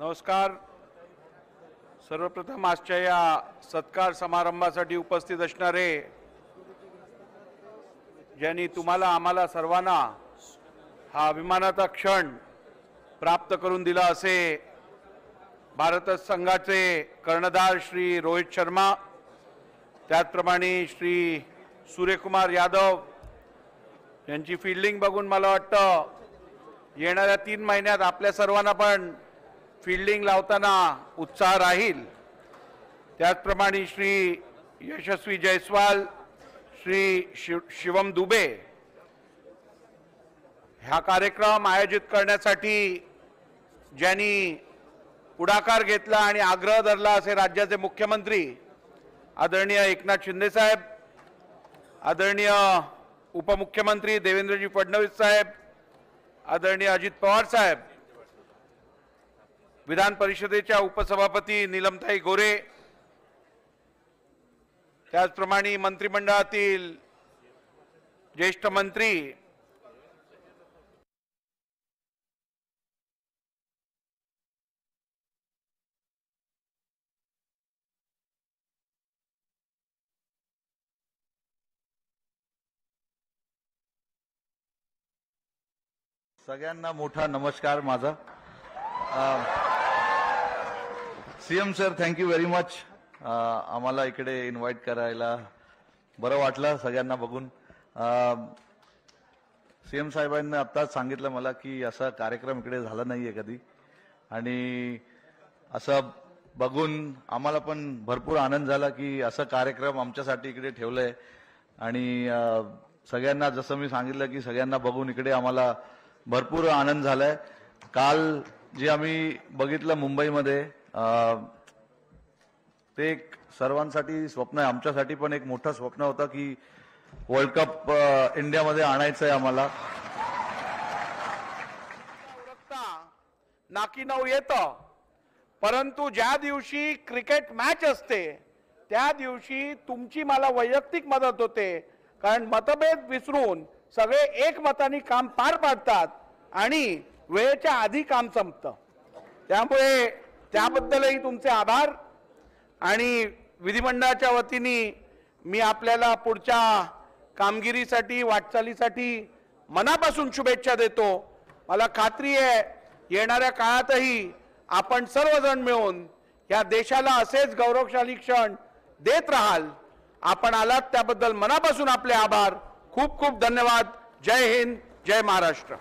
नमस्कार. सर्वप्रथम आजच्या या सत्कार समारंभासाठी उपस्थित असणारे ज्यांनी तुम्हाला आम्हाला सर्वांना हा अभिमानाचा क्षण प्राप्त करून दिला असे भारत संघाचे कर्णधार श्री रोहित शर्मा, त्याचप्रमाणे श्री सूर्यकुमार यादव यांची फील्डिंग बघून मला वाटतं येणाऱ्या 3 महिन्यात आपल्या सर्वांना पण फील्डिंग लावताना उत्साह राहील. त्याचप्रमाणे श्री यशस्वी जयस्वाल, श्री शिवम दुबे हा कार्यक्रम आयोजित करण्यासाठी ज्यांनी पुढाकार घेतला आणि आग्रह धरला असे राज्याचे मुख्यमंत्री आदरणीय एकनाथ शिंदे साहेब, आदरणीय उपमुख्यमंत्री देवेंद्रजी फडणवीस साहेब, आदरणीय अजित पवार साहेब, विधान परिषदेच्या उपसभापती नीलमताई गोरे, त्याचप्रमाणे मंत्रिमंडळातील ज्येष्ठ मंत्री सगळ्यांना मोठा नमस्कार माझा. CM sir, thank you very much. आम्हाला इकडे इन्व्हाइट करायला बरं वाटलं सगळ्यांना बघून. सीएम साहेबांनी आत्ताच सांगितलं मला की असा कार्यक्रम इकडे झाला नाहीये कधी, आणि असं बघून आम्हाला पण भरपूर आनंद झाला की असा कार्यक्रम आमच्यासाठी इकडे ठेवलंय. आणि सगळ्यांना जसं मी सांगितलं की सगळ्यांना बघून इकडे आम्हाला भरपूर आनंद झालाय. काल जे आम्ही बघितलं मुंबईमध्ये ते एक सर्वांसाठी स्वप्न आहे. आमच्यासाठी पण एक मोठं स्वप्न होतं की वर्ल्ड कप इंडियामध्ये आणायचं आहे आम्हाला. नाकी नऊ येतं, परंतु ज्या दिवशी क्रिकेट मॅच असते त्या दिवशी तुमची मला वैयक्तिक मदत होते, कारण मतभेद विसरून सगळे एकमताने काम पार पाडतात आणि वेळेच्या आधी काम संपतं. त्यामुळे त्याबद्दलही तुमचे आभार. आणि विधिमंडळाच्या वतीने मी आपल्याला पुढच्या कामगिरीसाठी, वाटचालीसाठी मनापासून शुभेच्छा देतो. मला खात्री आहे येणाऱ्या काळातही आपण सर्वजण मिळून या देशाला असेच गौरवशाली क्षण देत राहाल. आपण आलात त्याबद्दल मनापासून आपले आभार. खूप खूप धन्यवाद. जय हिंद, जय महाराष्ट्र.